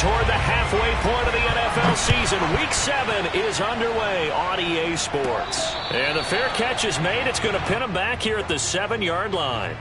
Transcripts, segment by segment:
toward the halfway point of the NFL season. Week 7 is underway on EA Sports. And the fair catch is made. It's going to pin him back here at the 7-yard line.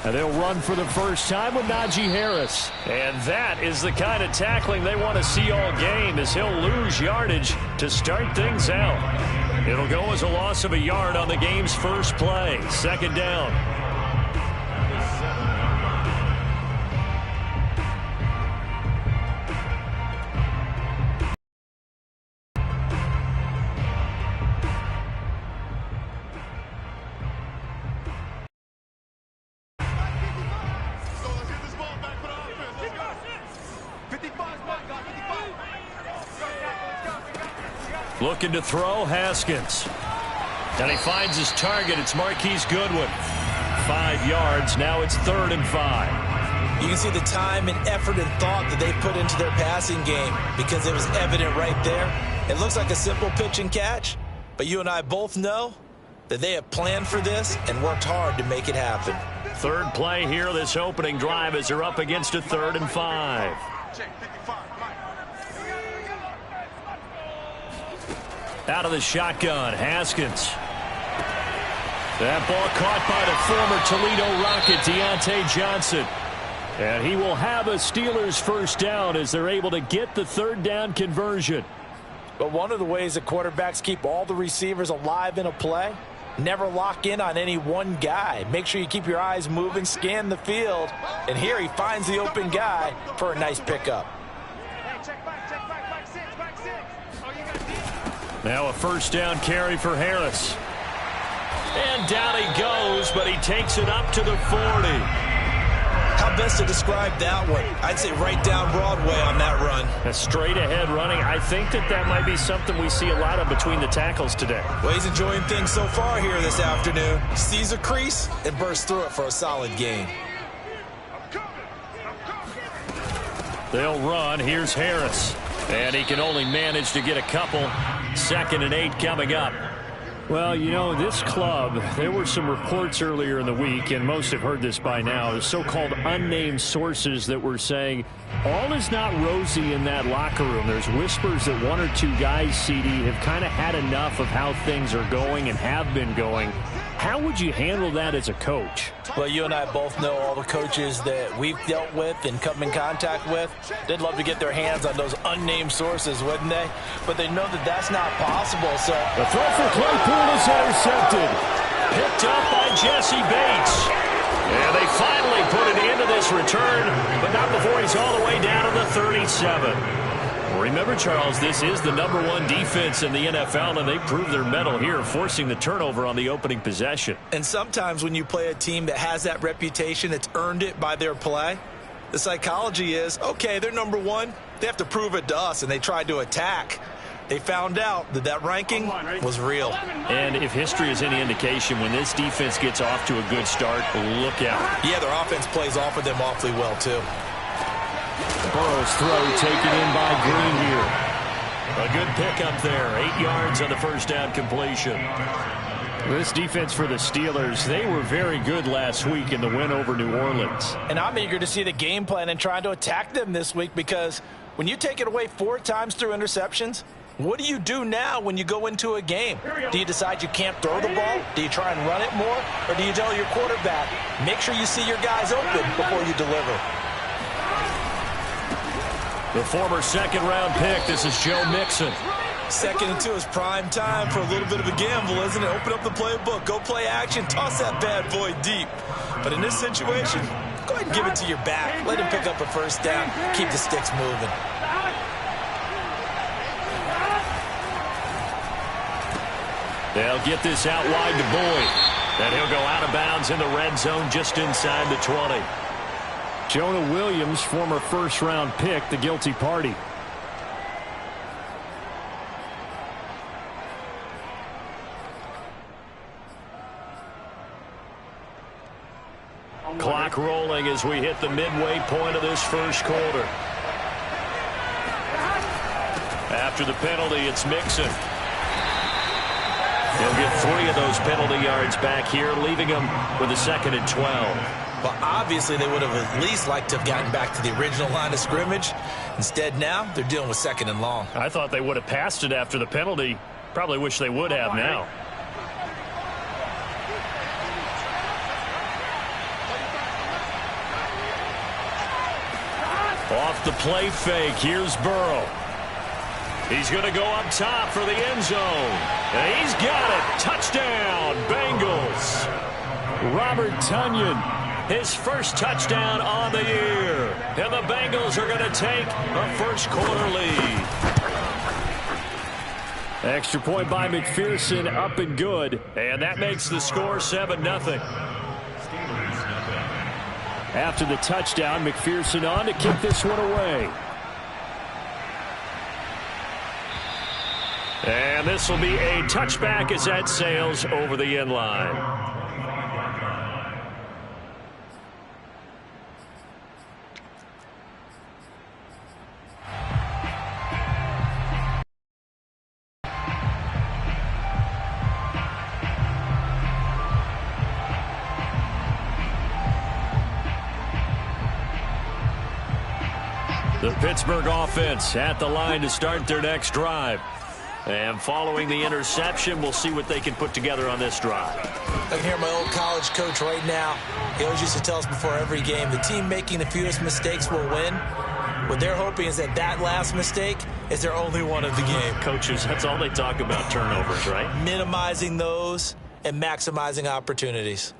And they'll run for the first time with Najee Harris. And that is the kind of tackling they want to see all game, as he'll lose yardage to start things out. It'll go as a loss of a yard on the game's first play. Second down. Looking to throw, Haskins. And he finds his target. It's Marquise Goodwin. 5 yards. Now it's 3rd and 5. You can see the time and effort and thought that they put into their passing game because it was evident right there. It looks like a simple pitch and catch, but you and I both know that they have planned for this and worked hard to make it happen. Third play here, this opening drive, as they're up against a 3rd and 5. Out of the shotgun, Haskins. That ball caught by the former Toledo Rocket, Deontay Johnson. And he will have a Steelers first down as they're able to get the 3rd down conversion. But one of the ways that quarterbacks keep all the receivers alive in a play, never lock in on any one guy. Make sure you keep your eyes moving, scan the field. And here he finds the open guy for a nice pickup. Now a first down carry for Harris. And down he goes, but he takes it up to the 40. How best to describe that one? I'd say right down Broadway on that run. A straight ahead running. I think that might be something we see a lot of between the tackles today. Well, he's enjoying things so far here this afternoon. Sees a crease and bursts through it for a solid gain. They'll run. Here's Harris. And he can only manage to get a couple. 2nd and 8 coming up. Well, you know, this club, there were some reports earlier in the week, and most have heard this by now, the so-called unnamed sources that were saying all is not rosy in that locker room. There's whispers that 1 or 2 guys, CD, have kind of had enough of how things are going and have been going. How would you handle that as a coach? Well, you and I both know all the coaches that we've dealt with and come in contact with. They'd love to get their hands on those unnamed sources, wouldn't they? But they know that that's not possible, so... The throw for Claypool is intercepted. Picked up by Jesse Bates. And they finally put an end to this return, but not before he's all the way down to the 37. Remember, Charles, this is the #1 defense in the NFL, and they proved their mettle here, forcing the turnover on the opening possession. And sometimes when you play a team that has that reputation, that's earned it by their play, the psychology is, okay, they're #1. They have to prove it to us, and they tried to attack. They found out that that ranking was real. And if history is any indication, when this defense gets off to a good start, look out. Yeah, their offense plays off of them awfully well, too. Burrow's throw taken in by Green here. A good pickup there. 8 yards on the first down completion. This defense for the Steelers, they were very good last week in the win over New Orleans. And I'm eager to see the game plan and trying to attack them this week, because when you take it away 4 times through interceptions, what do you do now when you go into a game? Do you decide you can't throw the ball? Do you try and run it more? Or do you tell your quarterback, make sure you see your guys open before you deliver? The former second-round pick, this is Joe Mixon. 2nd and 2 is prime time for a little bit of a gamble, isn't it? Open up the playbook, go play action, toss that bad boy deep. But in this situation, go ahead and give it to your back. Let him pick up a first down, keep the sticks moving. They'll get this out wide to Boyd. And he'll go out of bounds in the red zone just inside the 20. Jonah Williams, former first-round pick, the guilty party. rolling as we hit the midway point of this first quarter. After the penalty, it's Mixon. He'll get 3 of those penalty yards back here, leaving him with a 2nd and 12. Well, obviously, they would have at least liked to have gotten back to the original line of scrimmage. Instead, now, they're dealing with 2nd and long. I thought they would have passed it after the penalty. Probably wish they would have now. Off the play fake, here's Burrow. He's going to go up top for the end zone. And he's got it. Touchdown, Bengals. Robert Tonyan, his first touchdown on the year. And the Bengals are going to take a first quarter lead. Extra point by McPherson, up and good. And that makes the score 7-0. After the touchdown, McPherson on to kick this one away. And this will be a touchback as that sails over the end line. The Pittsburgh offense at the line to start their next drive. And following the interception, we'll see what they can put together on this drive. I can hear my old college coach right now. He always used to tell us before every game, the team making the fewest mistakes will win. What they're hoping is that that last mistake is their only one of the game. Coaches, that's all they talk about, turnovers, right? Minimizing those and maximizing opportunities.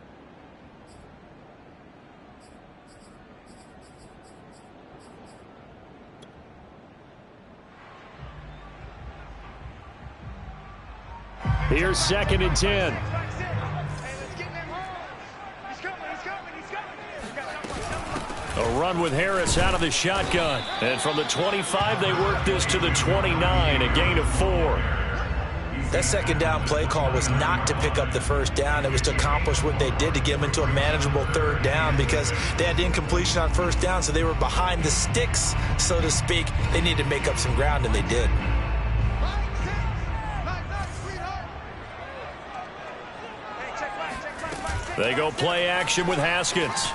Here's 2nd and 10. A run with Harris out of the shotgun. And from the 25, they work this to the 29, a gain of 4. That 2nd down play call was not to pick up the 1st down. It was to accomplish what they did to get them into a manageable 3rd down because they had incompletion on 1st down, so they were behind the sticks, so to speak. They needed to make up some ground, and they did. They go play action with Haskins.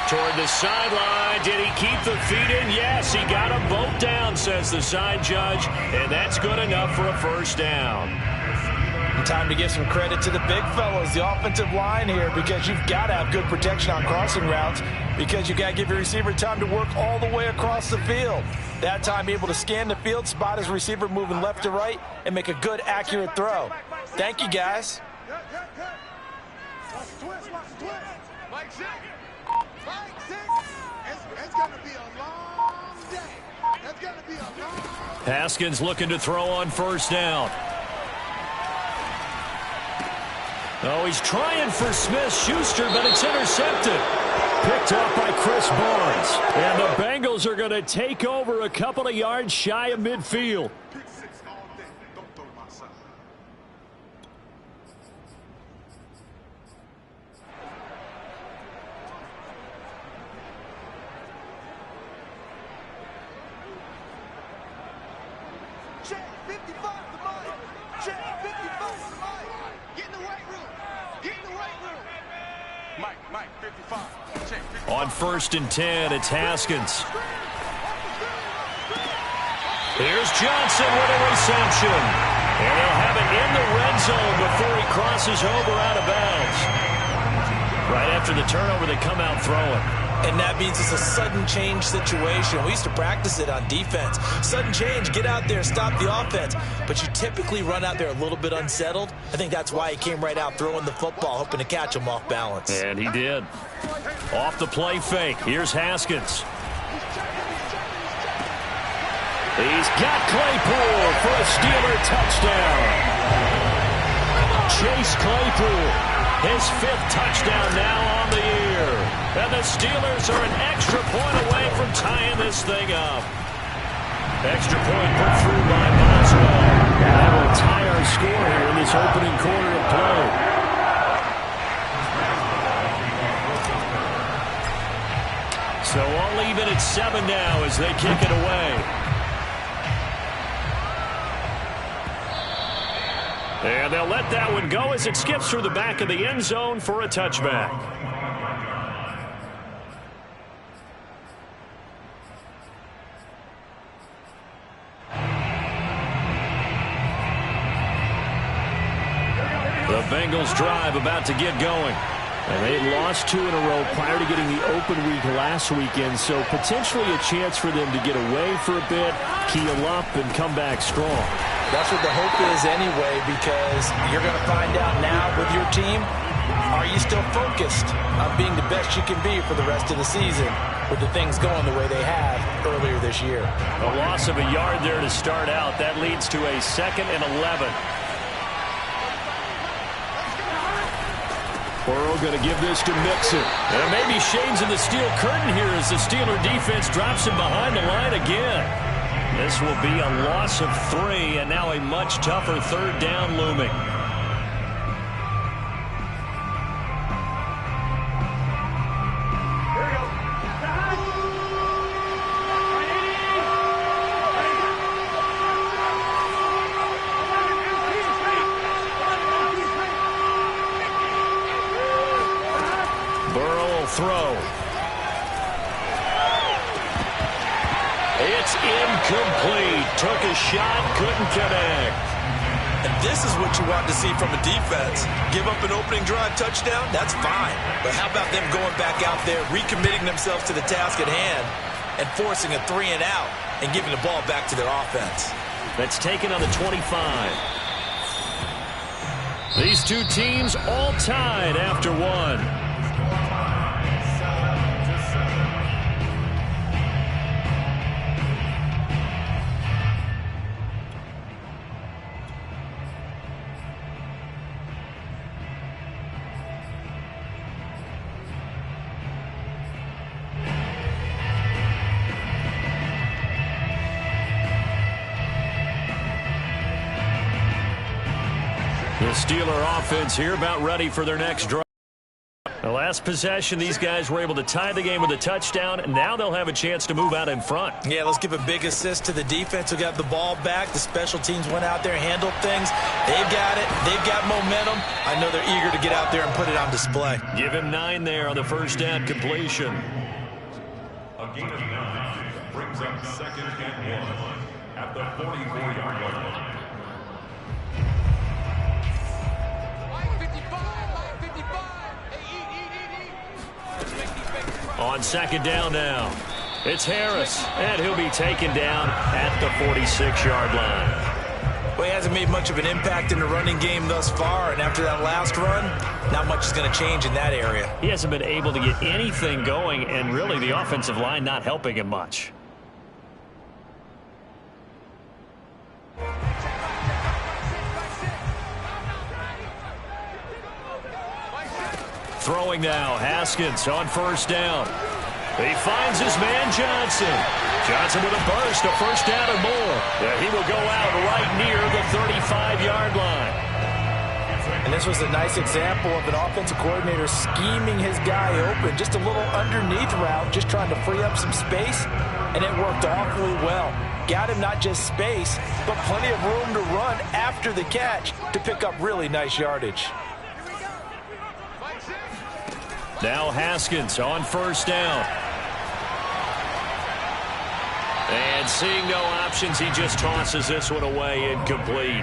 Toward the sideline. Did he keep the feet in? Yes, he got them both down, says the side judge. And that's good enough for a 1st down. Time to give some credit to the big fellas, the offensive line here, because you've got to have good protection on crossing routes because you've got to give your receiver time to work all the way across the field. That time, be able to scan the field, spot his receiver moving left to right, and make a good, accurate throw. Thank you, guys. Haskins looking to throw on 1st down. Oh, he's trying for Smith-Schuster, but it's intercepted. Picked up by Chris Barnes. And the Bengals are going to take over a couple of yards shy of midfield. On 1st and 10, it's Haskins. Here's Johnson with a reception. And he'll have it in the red zone before he crosses over out of bounds. Right after the turnover, they come out throwing. And that means it's a sudden change situation. We used to practice it on defense. Sudden change, get out there, stop the offense. But you typically run out there a little bit unsettled. I think that's why he came right out throwing the football, hoping to catch him off balance. And he did. Off the play fake, here's Haskins. He's got Claypool for a Steeler touchdown. Chase Claypool, his 5th touchdown now on the year. And the Steelers are an extra point away from tying this thing up. Extra point put through by Boswell. That will tie our score here in this opening quarter of play. So all even at 7 now as they kick it away. And they'll let that one go as it skips through the back of the end zone for a touchback. The Bengals drive about to get going. And they lost 2 in a row prior to getting the open week last weekend, so potentially a chance for them to get away for a bit, keel up, and come back strong. That's what the hope is anyway, because you're going to find out now with your team, are you still focused on being the best you can be for the rest of the season with the things going the way they have earlier this year? A loss of a yard there to start out. That leads to a 2nd and 11. Burrow going to give this to Mixon. And maybe shades in the steel curtain here as the Steeler defense drops him behind the line again. This will be a loss of 3, and now a much tougher 3rd down looming. Throw. It's incomplete. Took a shot, couldn't connect. And this is what you want to see from a defense. Give up an opening drive touchdown, that's fine. But how about them going back out there, recommitting themselves to the task at hand, and forcing a 3 and out, and giving the ball back to their offense. That's taken on the 25. These two teams all tied after 1. The Steeler offense here about ready for their next drive. The last possession, these guys were able to tie the game with a touchdown, and now they'll have a chance to move out in front. Yeah, let's give a big assist to the defense who got the ball back. The special teams went out there, handled things. They've got it. They've got momentum. I know they're eager to get out there and put it on display. Give him 9 there on the 1st down completion. A gain of 9 brings up 2nd and 1 at the 44-yard line. On 2nd down now, it's Harris, and he'll be taken down at the 46-yard line. Well, he hasn't made much of an impact in the running game thus far, and after that last run, not much is going to change in that area. He hasn't been able to get anything going, and really the offensive line not helping him much. Throwing now, Haskins on 1st down. He finds his man Johnson. Johnson with a burst, a 1st down or more. Yeah, he will go out right near the 35-yard line. And this was a nice example of an offensive coordinator scheming his guy open. Just a little underneath route, just trying to free up some space, and it worked awfully well. Got him not just space, but plenty of room to run after the catch to pick up really nice yardage. Now Haskins on 1st down. And seeing no options, he just tosses this one away, incomplete.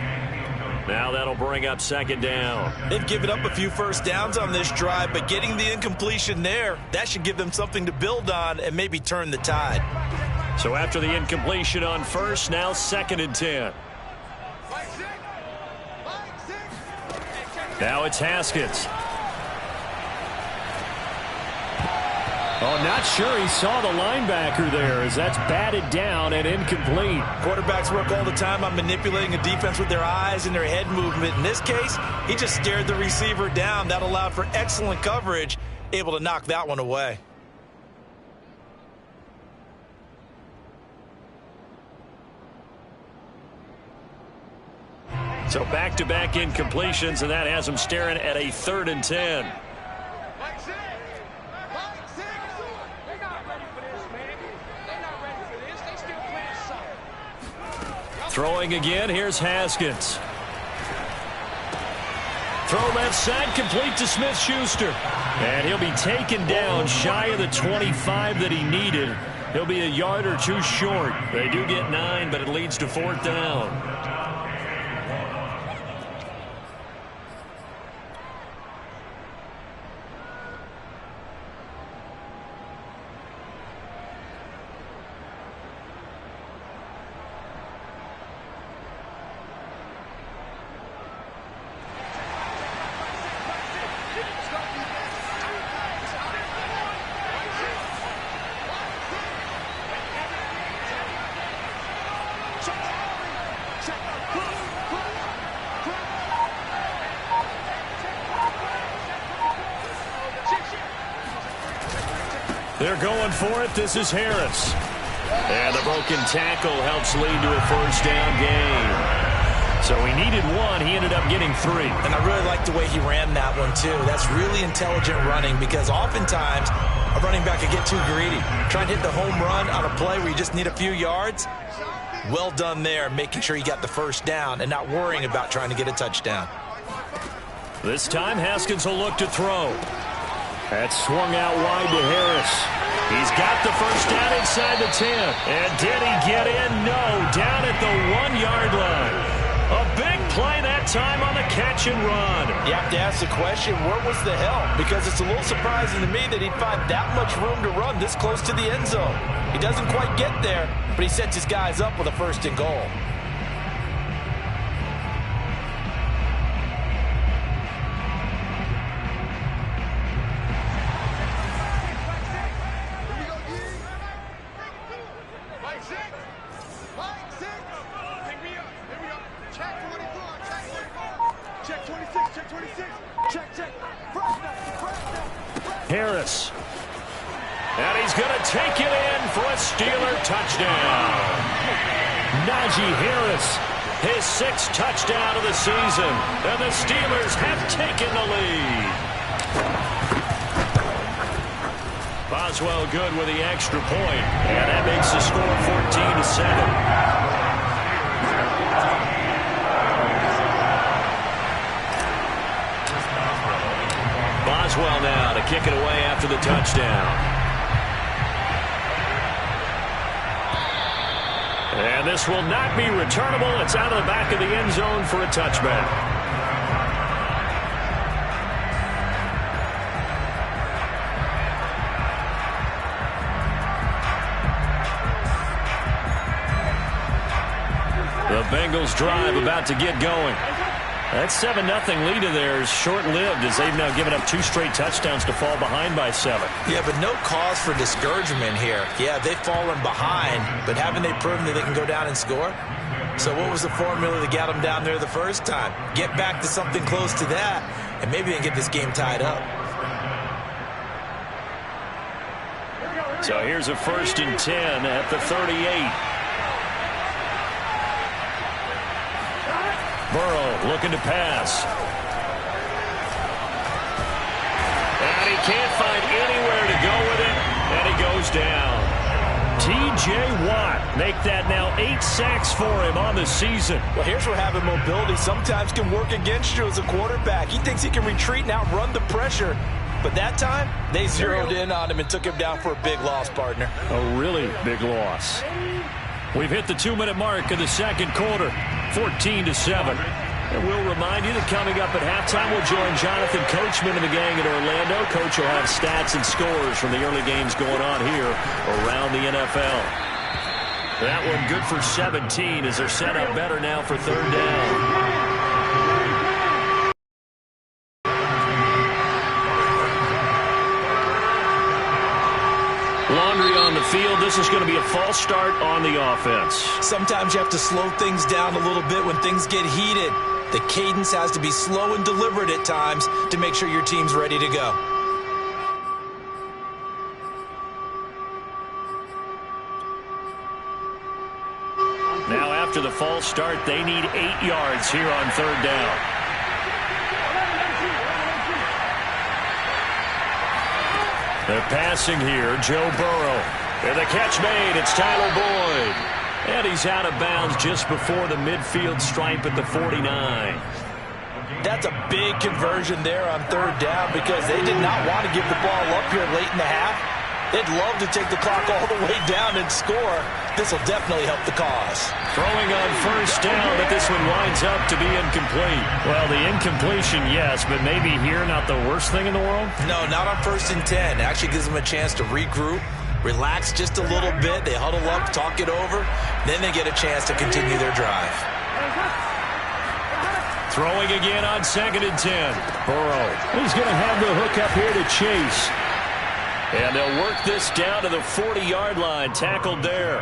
Now that'll bring up 2nd down. They've given up a few 1st downs on this drive, but getting the incompletion there, that should give them something to build on and maybe turn the tide. So after the incompletion on 1st, now 2nd and 10. Now it's Haskins. Oh, not sure he saw the linebacker there as that's batted down and incomplete. Quarterbacks work all the time on manipulating a defense with their eyes and their head movement. In this case, he just stared the receiver down. That allowed for excellent coverage, able to knock that one away. So back-to-back incompletions, and that has him staring at a 3rd and 10. Throwing again, here's Haskins. Throw left side, complete to Smith-Schuster. And he'll be taken down shy of the 25 that he needed. He'll be a yard or two short. They do get 9, but it leads to 4th down. They're going for it. This is Harris. And the broken tackle helps lead to a 1st down gain. So he needed 1. He ended up getting 3. And I really like the way he ran that one, too. That's really intelligent running because oftentimes a running back can get too greedy. Trying to hit the home run on a play where you just need a few yards. Well done there, making sure you got the 1st down and not worrying about trying to get a touchdown. This time, Haskins will look to throw. That's swung out wide to Harris. He's got the 1st down inside the 10. And did he get in? No. Down at the 1-yard line. A big play that time on the catch and run. You have to ask the question, where was the help? Because it's a little surprising to me that he'd find that much room to run this close to the end zone. He doesn't quite get there, but he sets his guys up with a 1st and goal. Harris. And he's going to take it in for a Steeler touchdown. Najee Harris, his 6th touchdown of the season. And the Steelers have taken the lead. Boswell good with the extra point. And that makes the score 14-7. Boswell now to kick it away after the touchdown. And this will not be returnable. It's out of the back of the end zone for a touchback. The Bengals drive about to get going. That 7-0 lead of theirs short-lived as they've now given up 2 straight touchdowns to fall behind by 7. Yeah, but no cause for discouragement here. Yeah, they've fallen behind, but haven't they proven that they can go down and score? So what was the formula that got them down there the first time? Get back to something close to that, and maybe they can get this game tied up. So here's a 1st and 10 at the 38. Burrow looking to pass. And he can't find anywhere to go with it, and he goes down. T.J. Watt make that now 8 sacks for him on the season. Well, here's where having mobility sometimes can work against you as a quarterback. He thinks he can retreat and outrun the pressure. But that time, they zeroed in on him and took him down for a big loss, partner. A really big loss. We've hit the 2-minute mark of the 2nd quarter, 14-7. And we'll remind you that coming up at halftime, we'll join Jonathan Coachman and the gang in Orlando. Coach will have stats and scores from the early games going on here around the NFL. That one good for 17 as they're set up better now for 3rd down. Laundry on the field. This is going to be a false start on the offense. Sometimes you have to slow things down a little bit when things get heated. The cadence has to be slow and deliberate at times to make sure your team's ready to go. Now after the false start, they need 8 yards here on 3rd down. They're passing here, Joe Burrow. And the catch made, it's Tyler Boyd. And he's out of bounds just before the midfield stripe at the 49. That's a big conversion there on third down because they did not want to give the ball up here late in the half. They'd love to take the clock all the way down and score. This will definitely help the cause. Throwing on first down, but this one winds up to be incomplete. Well, the incompletion, yes, but maybe here not the worst thing in the world? No, not on 1st and 10. It actually gives them a chance to regroup, relax just a little bit. They huddle up, talk it over. Then they get a chance to continue their drive. Throwing again on 2nd and 10. Burrow. He's going to have the hook up here to Chase. And they'll work this down to the 40-yard line. Tackled there.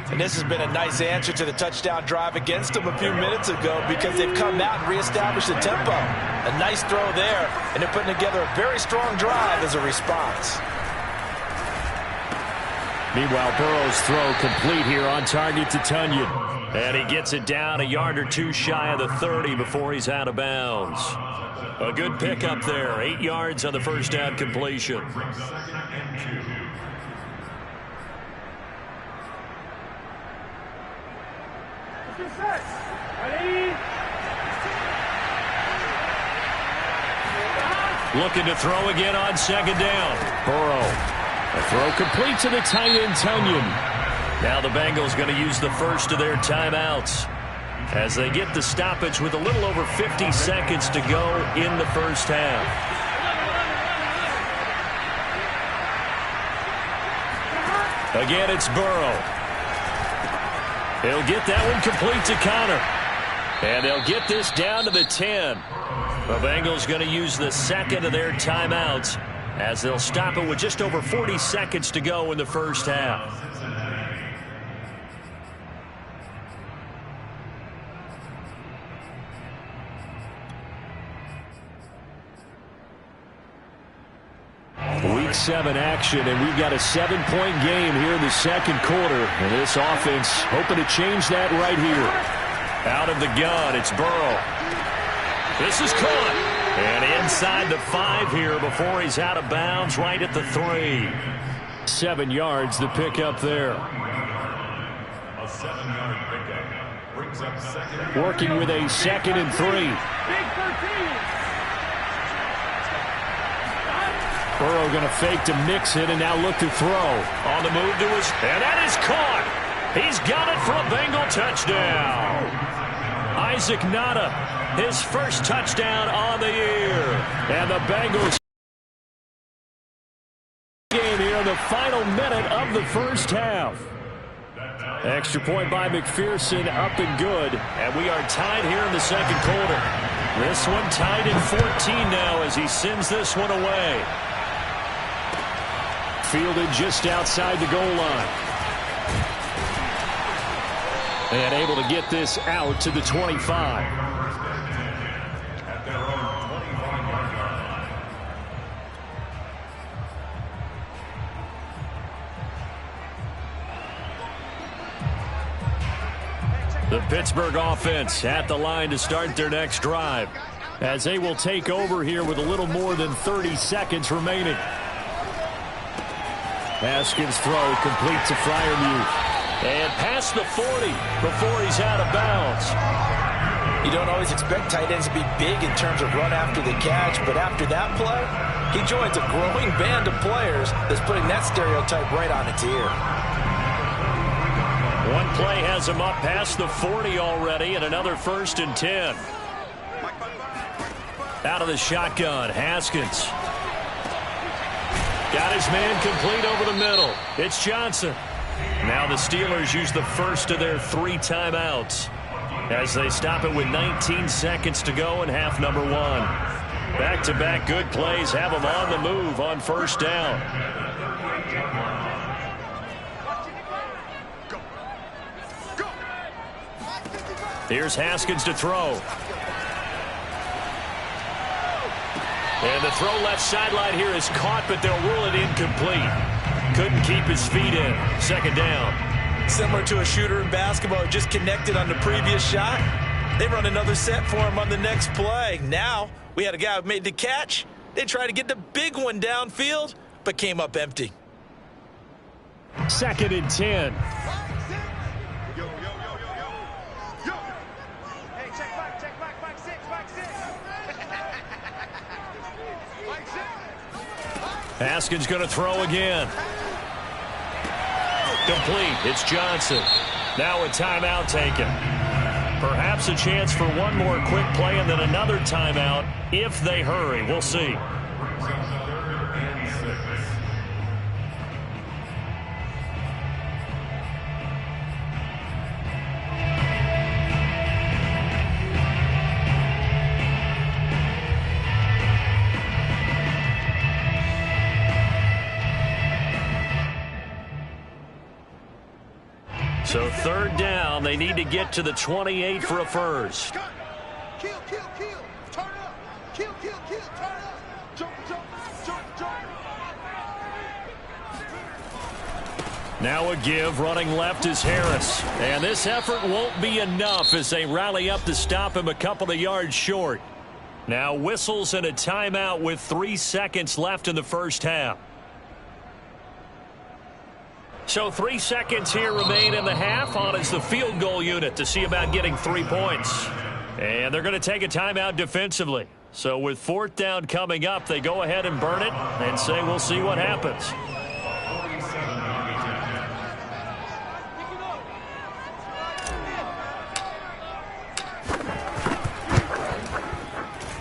And this has been a nice answer to the touchdown drive against them a few minutes ago because they've come out and reestablished the tempo. A nice throw there, and they're putting together a very strong drive as a response. Meanwhile, Burrow's throw complete here on target to Tunyon. And he gets it down a yard or two shy of the 30 before he's out of bounds. A good pickup there. 8 yards on the first down completion. Looking to throw again on 2nd down. Burrow. A throw complete to the tight end, Tunyon. Now the Bengals going to use the first of their timeouts as they get the stoppage with a little over 50 seconds to go in the first half. Again, it's Burrow. He'll get that one complete to Connor. And they'll get this down to the 10. The Bengals going to use the second of their timeouts as they'll stop it with just over 40 seconds to go in the first half. Week 7 action, and we've got a 7-point game here in the second quarter. And this offense hoping to change that right here. Out of the gun, it's Burrow. This is caught. And inside the 5 here before he's out of bounds right at the 3. 7 yards the pickup there. A 7-yard pickup brings up second. Working with a 2nd and 3. Burrow going to fake to mix it and now look to throw. On the move to his, and that is caught. He's got it for a Bengal touchdown. Isaac Nada, his first touchdown on the year. And the Bengals game here in the final minute of the first half. Extra point by McPherson, up and good. And we are tied here in the second quarter. This one tied at 14 now as he sends this one away. Fielded just outside the goal line. And able to get this out to the 25. The Pittsburgh offense at the line to start their next drive as they will take over here with a little more than 30 seconds remaining. Haskins' throw complete to Freiermuth. And past the 40 before he's out of bounds. You don't always expect tight ends to be big in terms of run after the catch, but after that play, he joins a growing band of players that's putting that stereotype right on its ear. One play has him up past the 40 already, and another 1st and 10. Out of the shotgun, Haskins. Got his man complete over the middle. It's Johnson. Now the Steelers use the first of their 3 timeouts as they stop it with 19 seconds to go in half number 1. Back-to-back good plays have them on the move on first down. Here's Haskins to throw. And the throw left sideline here is caught, but they'll rule it incomplete. Couldn't keep his feet in. 2nd down. Similar to a shooter in basketball, just connected on the previous shot. They run another set for him on the next play. Now, we had a guy who made the catch. They tried to get the big one downfield, but came up empty. 2nd and 10. Haskins going to throw again. Complete. It's Johnson. Now a timeout taken. Perhaps a chance for one more quick play and then another timeout if they hurry. We'll see. So third down, they need to get to the 28 for a first. Kill, kill, kill. Turn up. Kill, kill, kill. Turn up. Jump, jump, jump, jump. Now a give, running left is Harris. And this effort won't be enough as they rally up to stop him a couple of yards short. Now whistles and a timeout with 3 seconds left in the first half. So 3 seconds here remain in the half. On is the field goal unit to see about getting 3 points. And they're going to take a timeout defensively. So with fourth down coming up, they go ahead and burn it and say we'll see what happens.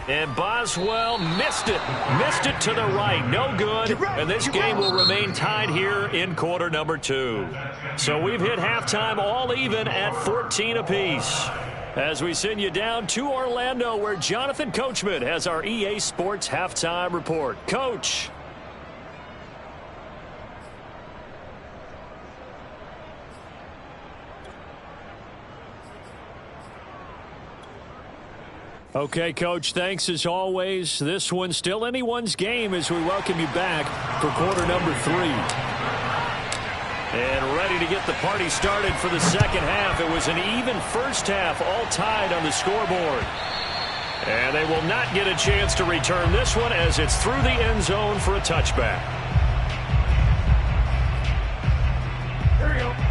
And Boswell missed it. Missed it to the right. No good. And this game will remain tied here in quarter number 2. So we've hit halftime all even at 14 apiece. As we send you down to Orlando, where Jonathan Coachman has our EA Sports halftime report. Coach. Okay, Coach, thanks as always. This one's still anyone's game as we welcome you back for quarter number 3. And ready to get the party started for the second half. It was an even first half, all tied on the scoreboard. And they will not get a chance to return this one as it's through the end zone for a touchback.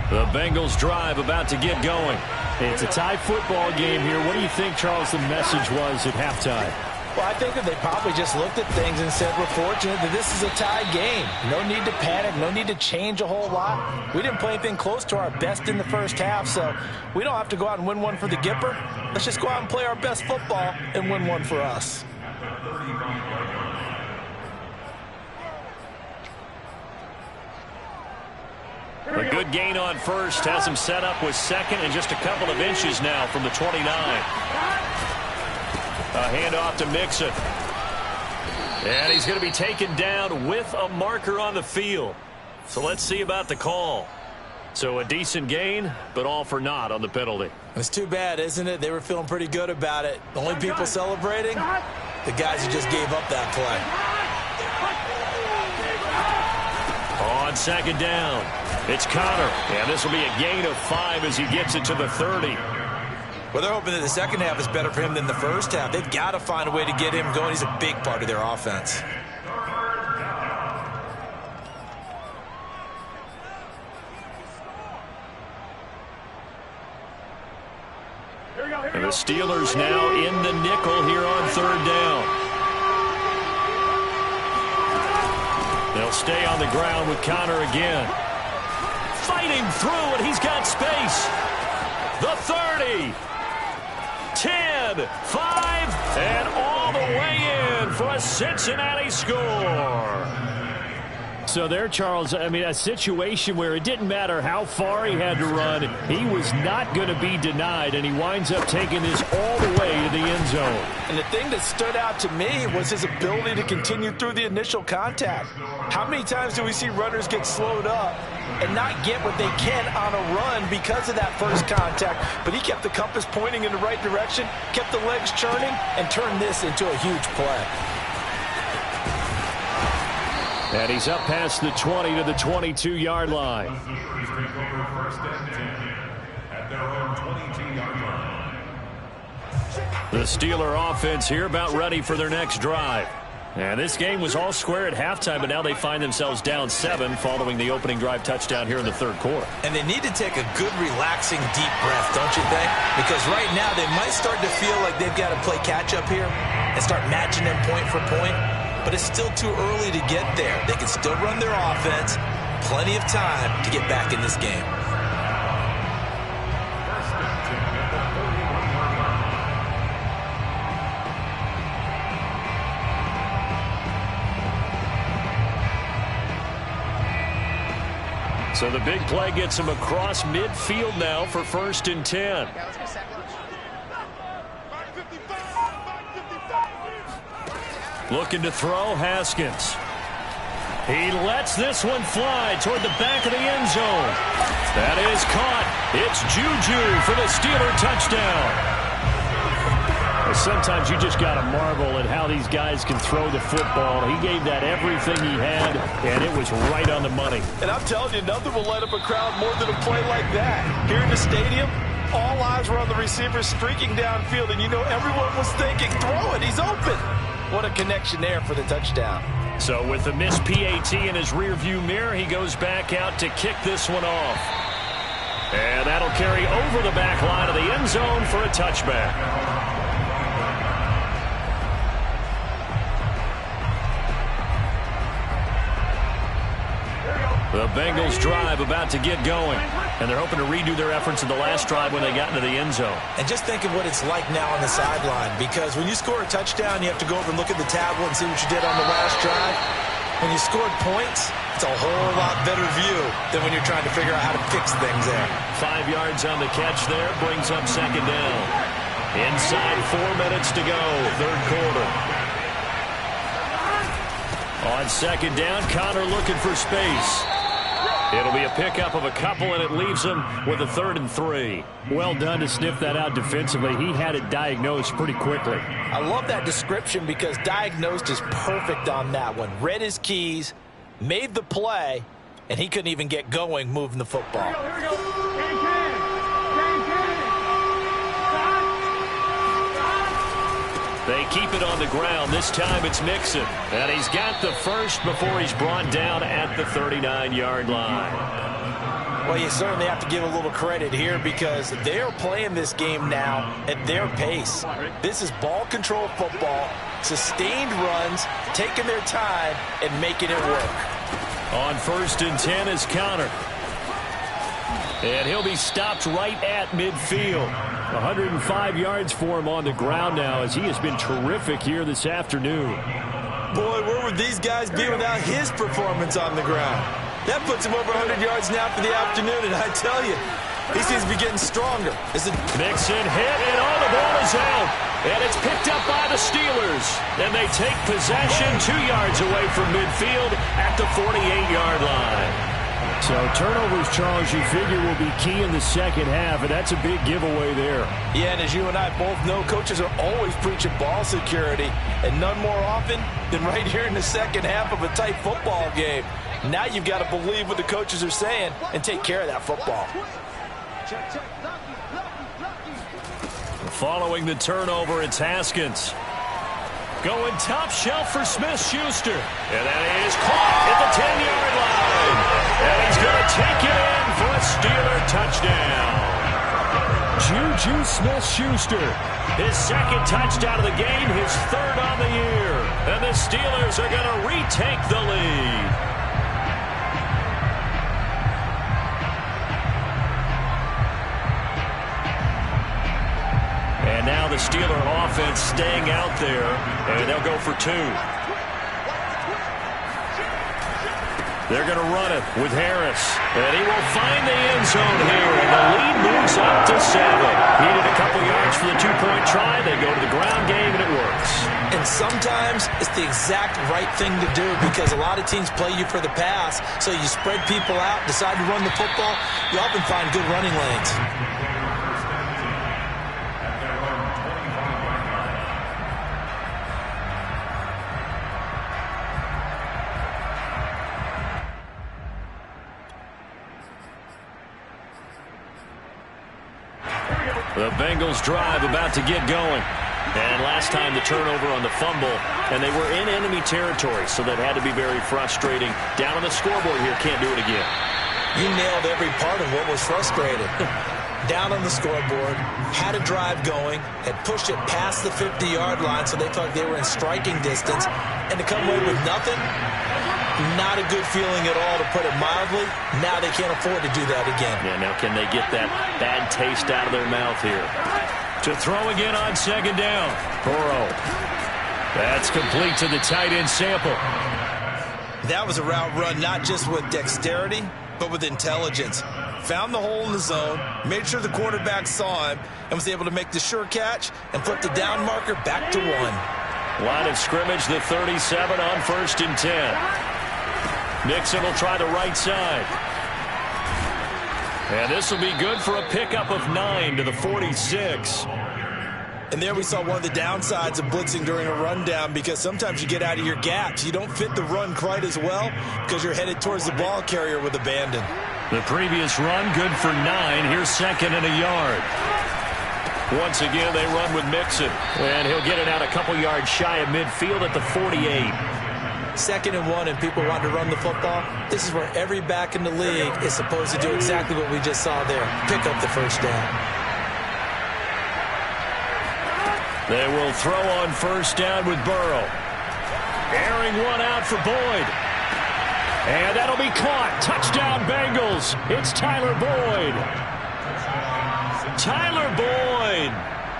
The Bengals drive about to get going. It's a tie football game here. What do you think, Charles, the message was at halftime? Well, I think that they probably just looked at things and said, we're fortunate that this is a tie game. No need to panic. No need to change a whole lot. We didn't play anything close to our best in the first half, so we don't have to go out and win one for the Gipper. Let's just go out and play our best football and win one for us. A good gain on first has him set up with second and just a couple of inches now from the 29. A handoff to Mixon. And he's going to be taken down with a marker on the field. So let's see about the call. So a decent gain, but all for naught on the penalty. It's too bad, isn't it? They were feeling pretty good about it. The only people celebrating, the guys who just gave up that play. On second down, it's Connor. And this will be a gain of 5 as he gets it to the 30. Well, they're hoping that the second half is better for him than the first half. They've got to find a way to get him going. He's a big part of their offense. And the Steelers now in the nickel here on third down. They'll stay on the ground with Connor again. Fighting through, and he's got space. The 30. 10, 5, and all the way in for a Cincinnati score. So there, Charles, I mean, a situation where it didn't matter how far he had to run, he was not going to be denied, and he winds up taking this all the way to the end zone. And the thing that stood out to me was his ability to continue through the initial contact. How many times do we see runners get slowed up and not get what they can on a run because of that first contact? But he kept the compass pointing in the right direction, kept the legs churning, and turned this into a huge play. And he's up past the 20 to the 22-yard line. The Steeler offense here about ready for their next drive. And this game was all square at halftime, but now they find themselves down 7 following the opening drive touchdown here in the third quarter. And they need to take a good, relaxing, deep breath, don't you think? Because right now they might start to feel like they've got to play catch-up here and start matching them point for point. but it's still too early to get there. They can still run their offense. Plenty of time to get back in this game. So the big play gets him across midfield now for 1st and 10. Looking to throw, Haskins. He lets this one fly toward the back of the end zone. That is caught. It's Juju for the Steeler touchdown. Sometimes you just got to marvel at how these guys can throw the football. He gave that everything he had, and it was right on the money. And I'm telling you, nothing will light up a crowd more than a play like that. Here in the stadium, all eyes were on the receiver streaking downfield, and you know everyone was thinking, throw it, he's open. What a connection there for the touchdown. So with the missed PAT in his rearview mirror, he goes back out to kick this one off. And that'll carry over the back line of the end zone for a touchback. The Bengals drive about to get going, and they're hoping to redo their efforts in the last drive when they got into the end zone. And just think of what it's like now on the sideline, because when you score a touchdown, you have to go over and look at the tablet and see what you did on the last drive. When you scored points, it's a whole lot better view than when you're trying to figure out how to fix things there. 5 yards on the catch there, brings up 2nd down. Inside 4 minutes to go, 3rd quarter. On 2nd down, Connor looking for space. It'll be a pickup of a couple, and it leaves him with a 3rd and 3. Well done to sniff that out defensively. He had it diagnosed pretty quickly. I love that description because diagnosed is perfect on that one. Read his keys, made the play, and he couldn't even get going moving the football. Here we go. They keep it on the ground. This time it's Mixon. And he's got the first before he's brought down at the 39-yard line. Well, you certainly have to give a little credit here because they're playing this game now at their pace. This is ball control football, sustained runs, taking their time, and making it work. On 1st and 10 is Connor. And he'll be stopped right at midfield. 105 yards for him on the ground now as he has been terrific here this afternoon. Boy, where would these guys be without his performance on the ground? That puts him over 100 yards now for the afternoon, and I tell you, he seems to be getting stronger. Mixon hit, and all the ball is out. And it's picked up by the Steelers. And they take possession 2 yards away from midfield at the 48-yard line. So turnovers, Charles, you figure will be key in the second half, and that's a big giveaway there. Yeah, and as you and I both know, coaches are always preaching ball security, and none more often than right here in the second half of a tight football game. Now you've got to believe what the coaches are saying and take care of that football. Following the turnover, it's Haskins. Going top shelf for Smith-Schuster. And that is caught at the 10-yard line. And he's going to take it in for a Steeler touchdown. Juju Smith-Schuster. His 2nd touchdown of the game, his 3rd on the year. And the Steelers are going to retake the lead. And now the Steeler offense staying out there, and they'll go for 2. They're going to run it with Harris, and he will find the end zone here, and the lead moves up to 7. Needed a couple yards for the 2-point try. They go to the ground game, and it works. And sometimes it's the exact right thing to do because a lot of teams play you for the pass, so you spread people out, decide to run the football, you often find good running lanes. The Bengals drive about to get going. And last time the turnover on the fumble, and they were in enemy territory, so that had to be very frustrating. Down on the scoreboard here, can't do it again. You nailed every part of what was frustrating. down on the scoreboard, had a drive going, had pushed it past the 50-yard line so they felt like they were in striking distance, and to come away with nothing, not a good feeling at all, to put it mildly. Now they can't afford to do that again. Yeah, now can they get that bad taste out of their mouth here? To throw again on second down. Burrow. That's complete to the tight end Sample. That was a route run not just with dexterity, but with intelligence. Found the hole in the zone, made sure the quarterback saw him, and was able to make the sure catch and flip the down marker back to 1. Line of scrimmage, the 37 on 1st and 10. Nixon will try the right side. And this will be good for a pickup of 9 to the 46. And there we saw one of the downsides of blitzing during a rundown, because sometimes you get out of your gaps. You don't fit the run quite as well because you're headed towards the ball carrier with abandon. The previous run, good for 9. Here's 2nd and a yard. Once again, they run with Mixon. And he'll get it out a couple yards shy of midfield at the 48. 2nd and 1 and people want to run the football. This is where every back in the league is supposed to do exactly what we just saw there. Pick up the first down. They will throw on 1st down with Burrow. Airing one out for Boyd. And that'll be caught. Touchdown Bengals. It's Tyler Boyd. Tyler Boyd.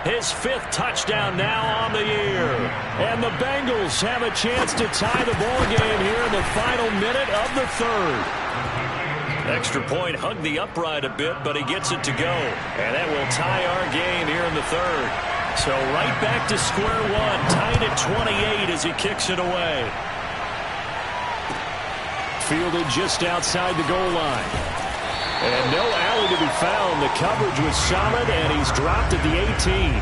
His 5th touchdown now on the year. And the Bengals have a chance to tie the ball game here in the final minute of the 3rd. Extra point hugged the upright a bit, but he gets it to go. And that will tie our game here in the 3rd. So right back to square one, tied at 28 as he kicks it away. Fielded just outside the goal line. And no alley to be found. The coverage was solid, and he's dropped at the 18.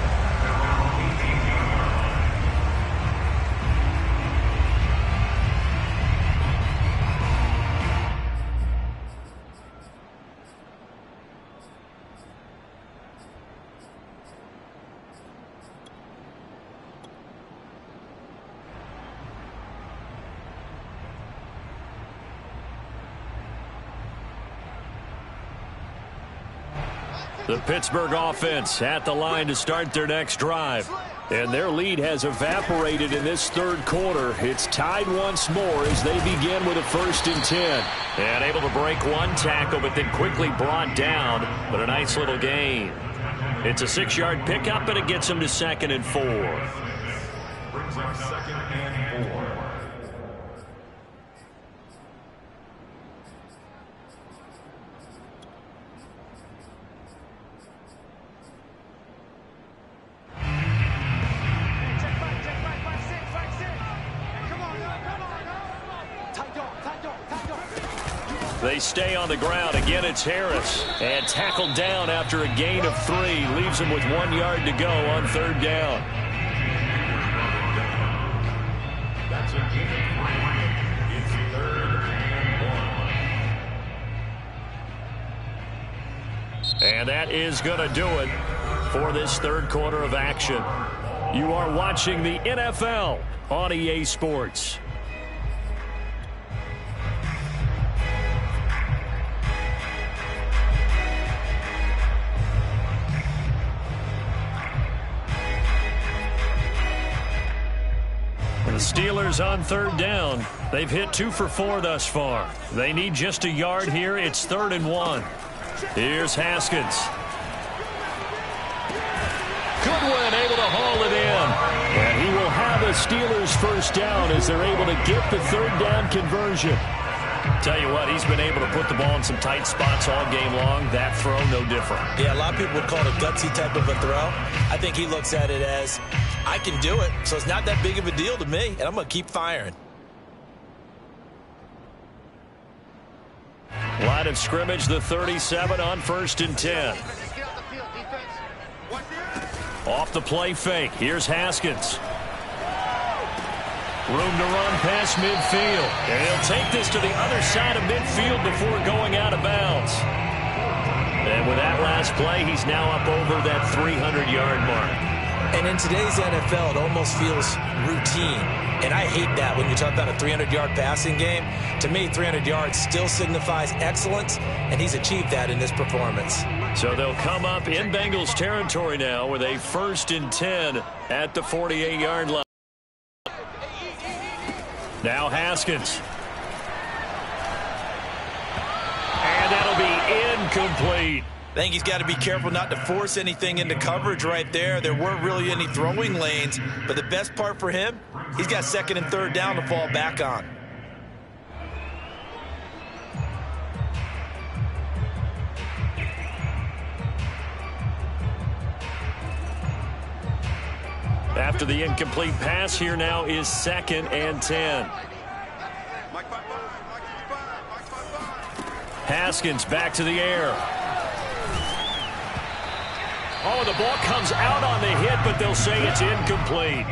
The Pittsburgh offense at the line to start their next drive. And their lead has evaporated in this 3rd quarter. It's tied once more as they begin with a 1st and 10. And able to break one tackle, but then quickly brought down. But a nice little gain. It's a 6-yard pickup, and it gets them to 2nd and 4. Brings up 2nd and 4. They stay on the ground. Again, it's Harris. And tackled down after a gain of 3. Leaves him with 1 yard to go on 3rd down. That's a gain of 3. It's 3rd and 1. And that is going to do it for this 3rd quarter of action. You are watching the NFL on EA Sports. The Steelers on 3rd down. They've hit 2 for 4 thus far. They need just a yard here. It's 3rd and 1. Here's Haskins. Goodwin able to haul it in. And he will have a Steelers 1st down as they're able to get the 3rd down conversion. Tell you what, he's been able to put the ball in some tight spots all game long. That throw, no different. Yeah, a lot of people would call it a gutsy type of a throw. I think he looks at it as, I can do it, so it's not that big of a deal to me, and I'm going to keep firing. Line of scrimmage, the 37 on 1st and 10. Off the play fake. Here's Haskins. Room to run past midfield. And he'll take this to the other side of midfield before going out of bounds. And with that last play, he's now up over that 300-yard mark. And in today's NFL, it almost feels routine. And I hate that when you talk about a 300-yard passing game. To me, 300 yards still signifies excellence, and he's achieved that in this performance. So they'll come up in Bengals territory now with a 1st and 10 at the 48-yard line. Now Haskins. And that'll be incomplete. I think he's got to be careful not to force anything into coverage right there. There weren't really any throwing lanes, but the best part for him, he's got 2nd and 3rd down to fall back on. After the incomplete pass, here now is 2nd and 10. Haskins back to the air. Oh, the ball comes out on the hit, but they'll say it's incomplete.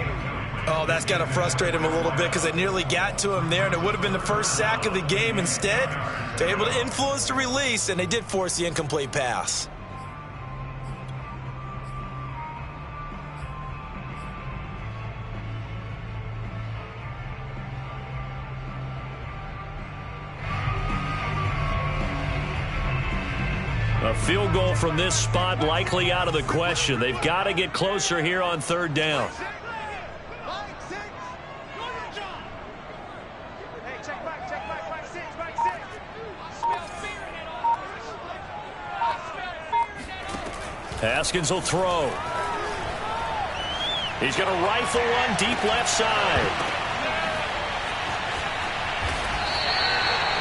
Oh, that's got to frustrate him a little bit because they nearly got to him there, and it would have been the first sack of the game. Instead, they're able to influence the release, and they did force the incomplete pass. A field goal from this spot likely out of the question. They've got to get closer here on 3rd down. Haskins will throw. He's going to rifle one deep left side.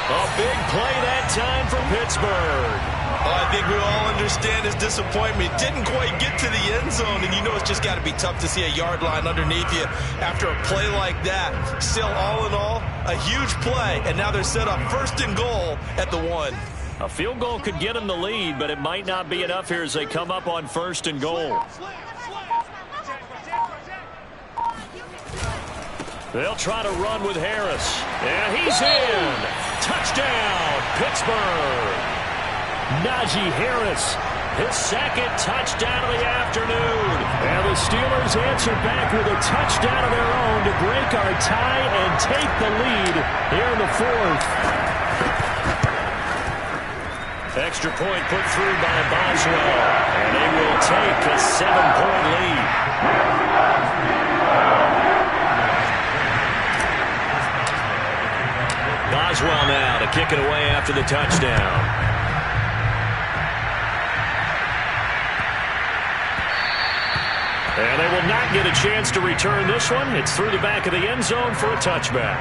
A big play that time for Pittsburgh. Well, I think we all understand his disappointment. Didn't quite get to the end zone, and you know it's just got to be tough to see a yard line underneath you after a play like that. Still, all in all, a huge play, and now they're set up 1st and goal at the 1. A field goal could get them the lead, but it might not be enough here as they come up on 1st and goal. They'll try to run with Harris. And he's in. Touchdown, Pittsburgh. Najee Harris, his 2nd touchdown of the afternoon. And the Steelers answer back with a touchdown of their own to break our tie and take the lead here in the 4th. Extra point put through by Boswell. And they will take a 7-point lead. Boswell now to kick it away after the touchdown. And they will not get a chance to return this one. It's through the back of the end zone for a touchback.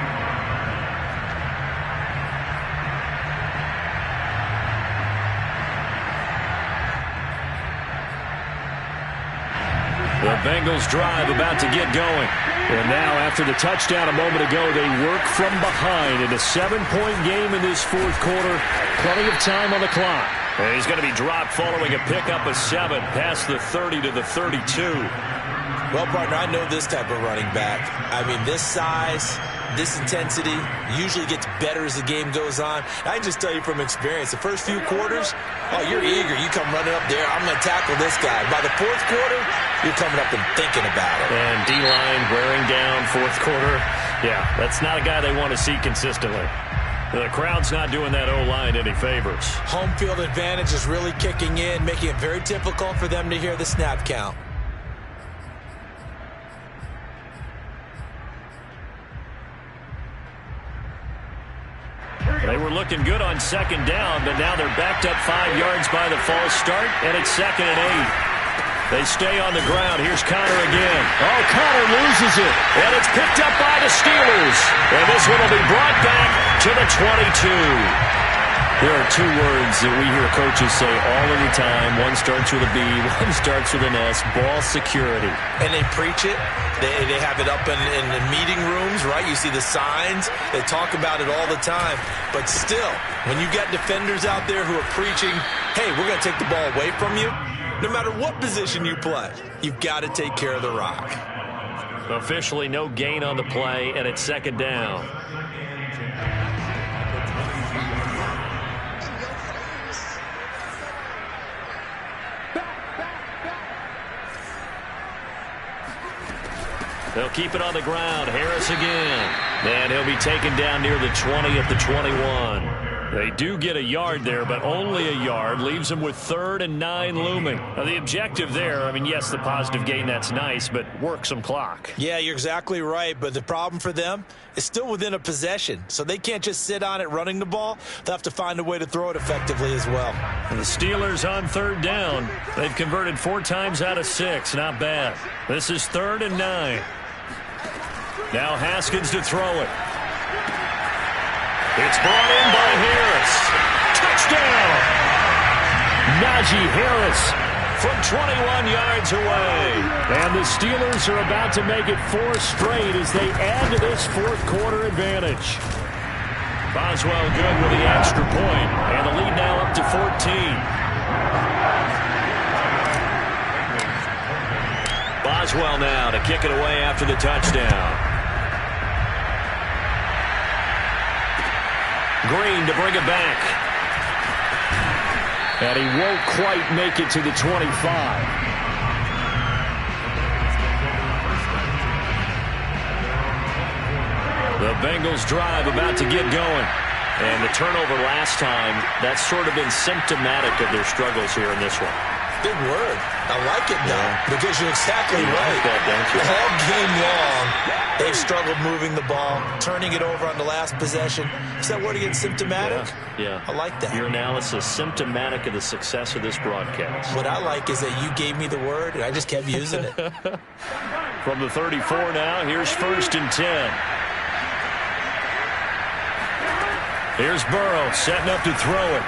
The Bengals drive about to get going. And now, after the touchdown a moment ago, they work from behind in a 7-point game in this 4th quarter. Plenty of time on the clock. And he's going to be dropped following a pickup of 7 past the 30 to the 32. Well, partner, I know this type of running back. I mean, this size, this intensity usually gets better as the game goes on. I can just tell you from experience, the first few quarters, oh, you're eager. You come running up there, I'm going to tackle this guy. By the 4th quarter, you're coming up and thinking about it. And D-line wearing down 4th quarter. Yeah, that's not a guy they want to see consistently. The crowd's not doing that O-line any favors. Home field advantage is really kicking in, making it very difficult for them to hear the snap count. They were looking good on 2nd down, but now they're backed up 5 yards by the false start, and it's 2nd and 8. They stay on the ground. Here's Connor again. Oh, Connor loses it, and it's picked up by the Steelers. And this one will be brought back to the 22. There are 2 words that we hear coaches say all of the time. One starts with a B, one starts with an S, ball security. And they preach it. They have it up in the meeting rooms, right? You see the signs. They talk about it all the time. But still, when you got defenders out there who are preaching, hey, we're going to take the ball away from you, no matter what position you play, you've got to take care of the rock. Officially no gain on the play, and it's 2nd down. They'll keep it on the ground. Harris again. And he'll be taken down near the 20 at the 21. They do get a yard there, but only a yard. Leaves them with 3rd and 9 looming. Now, the objective there, I mean, yes, the positive gain, that's nice, but work some clock. Yeah, you're exactly right, but the problem for them is still within a possession, so they can't just sit on it running the ball. They'll have to find a way to throw it effectively as well. And the Steelers on 3rd down. They've converted 4 times out of 6. Not bad. This is 3rd and 9. Now Haskins to throw it. It's brought in by Harris. Touchdown! Najee Harris from 21 yards away. And the Steelers are about to make it 4 straight as they add to this 4th quarter advantage. Boswell good with the extra point, and the lead now up to 14. Boswell now to kick it away after the touchdown. Green to bring it back. And he won't quite make it to the 25. The Bengals drive about to get going. And the turnover last time, that's sort of been symptomatic of their struggles here in this one. Big word. I like it, though, because you're exactly right. Like that, don't you? All game long, they've struggled moving the ball, turning it over on the last possession. Is that word again, symptomatic? Yeah. I like that. Your analysis, symptomatic of the success of this broadcast. What I like is that you gave me the word, and I just kept using it. From the 34 now, here's 1st and 10. Here's Burrow setting up to throw it.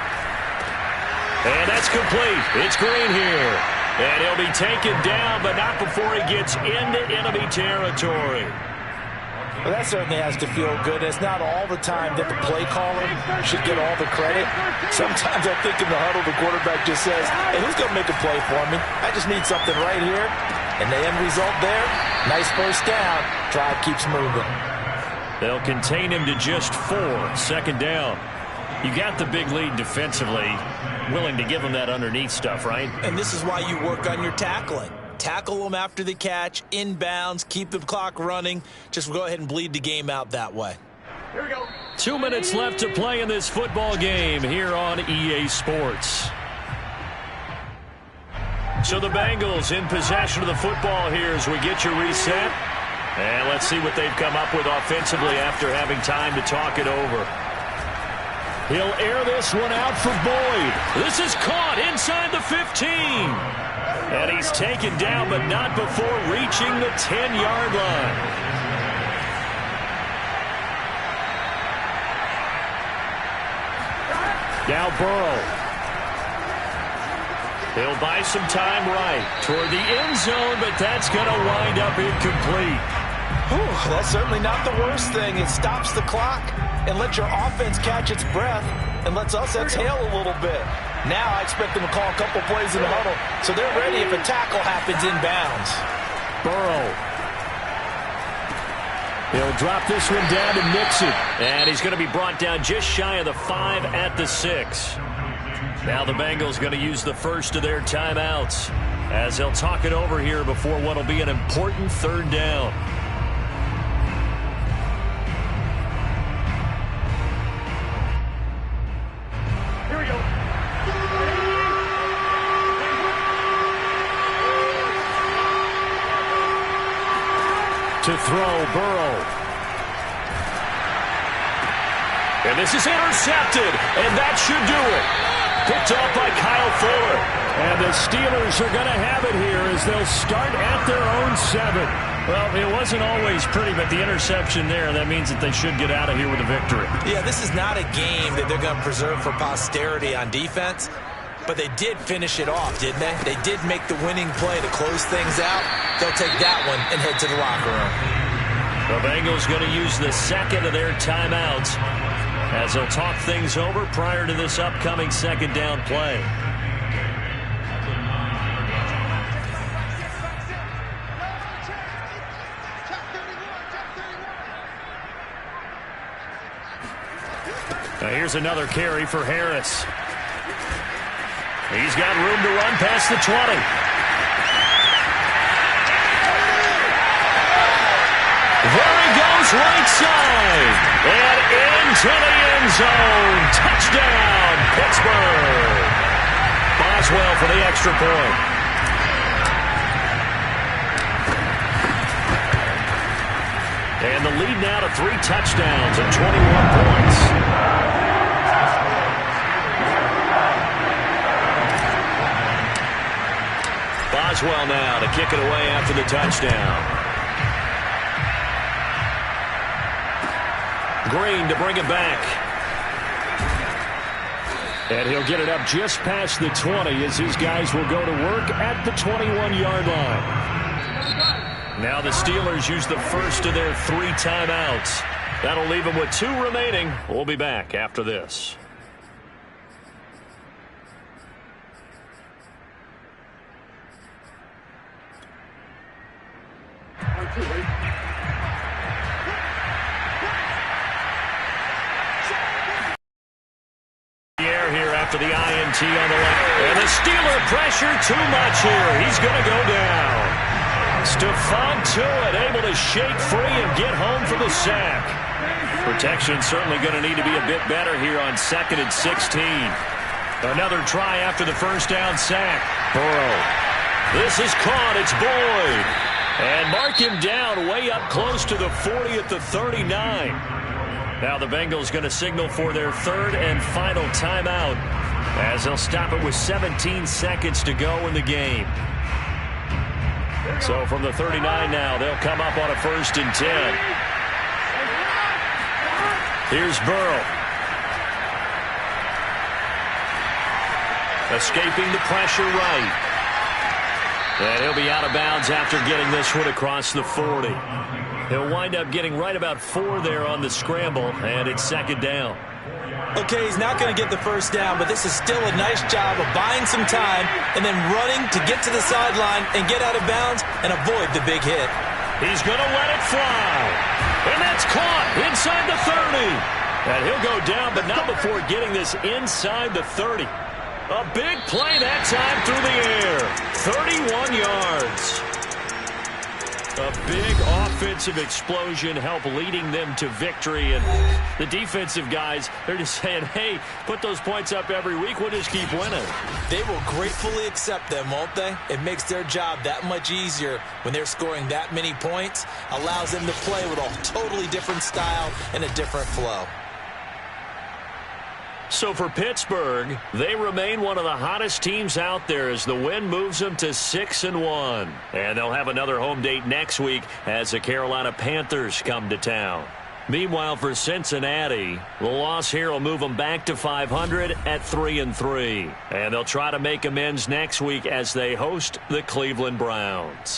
And that's complete. It's Green here. And he'll be taken down, but not before he gets into enemy territory. Well, that certainly has to feel good. It's not all the time that the play caller should get all the credit. Sometimes I think in the huddle, the quarterback just says, hey, who's going to make a play for me? I just need something right here. And the end result there, nice 1st down. Drive keeps moving. They'll contain him to just 4. 2nd down. You got the big lead defensively. Willing to give him that underneath stuff, right? And this is why you work on your tackling. Tackle them after the catch, inbounds, keep the clock running. Just go ahead and bleed the game out that way. Here we go. 2 minutes left to play in this football game here on EA Sports. So the Bengals in possession of the football here as we get you reset. And let's see what they've come up with offensively after having time to talk it over. He'll air this one out for Boyd. This is caught inside the 15. And he's taken down, but not before reaching the 10-yard line. Now Burrow. He'll buy some time right toward the end zone, but that's going to wind up incomplete. Whew, that's certainly not the worst thing. It stops the clock and lets your offense catch its breath and lets us exhale a little bit. Now I expect them to call a couple plays in the huddle so they're ready if a tackle happens inbounds. Burrow. He'll drop this one down to Mixon. And he's going to be brought down just shy of the 5 at the 6. Now the Bengals going to use the first of their timeouts as they'll talk it over here before what will be an important 3rd down. To throw, Burrow. And this is intercepted, and that should do it. Picked off by Kyle Fuller. And the Steelers are going to have it here as they'll start at their own 7. Well, it wasn't always pretty, but the interception there, that means that they should get out of here with a victory. Yeah, this is not a game that they're going to preserve for posterity on defense. But they did finish it off, didn't they? They did make the winning play to close things out. They'll take that one and head to the locker room. The Bengals going to use the 2nd of their timeouts as they'll talk things over prior to this upcoming 2nd down play. Now here's another carry for Harris. He's got room to run past the 20. There he goes right side. And into the end zone. Touchdown, Pittsburgh. Boswell for the extra point. And the lead now to 3 touchdowns and 21 points. Boswell now to kick it away after the touchdown. Green to bring it back. And he'll get it up just past the 20 as his guys will go to work at the 21-yard line. Now the Steelers use the first of their 3 timeouts. That'll leave them with 2 remaining. We'll be back after this. Here after the INT on the left. And the Steeler pressure too much here. He's going to go down. Stephon Tuitt able to shake free and get home for the sack. Protection certainly going to need to be a bit better here on 2nd and 16. Another try after the first down sack. Burrow. This is caught. It's Boyd. And mark him down way up close to the 40 at the 39. Now the Bengals going to signal for their 3rd and final timeout as they'll stop it with 17 seconds to go in the game. So from the 39 now, they'll come up on a 1st and 10. Here's Burrow. Escaping the pressure right. And he'll be out of bounds after getting this one across the 40. He'll wind up getting right about 4 there on the scramble, and it's 2nd down. Okay, he's not going to get the first down, but this is still a nice job of buying some time and then running to get to the sideline and get out of bounds and avoid the big hit. He's going to let it fly. And that's caught inside the 30. And he'll go down, but not before getting this inside the 30. A big play that time through the air. 31 yards. A big offensive explosion helped leading them to victory. And the defensive guys, they're just saying, hey, put those points up every week. We'll just keep winning. They will gratefully accept them, won't they? It makes their job that much easier when they're scoring that many points. Allows them to play with a totally different style and a different flow. So for Pittsburgh, they remain one of the hottest teams out there as the win moves them to 6-1. And they'll have another home date next week as the Carolina Panthers come to town. Meanwhile, for Cincinnati, the loss here will move them back to 500 at 3-3. And they'll try to make amends next week as they host the Cleveland Browns.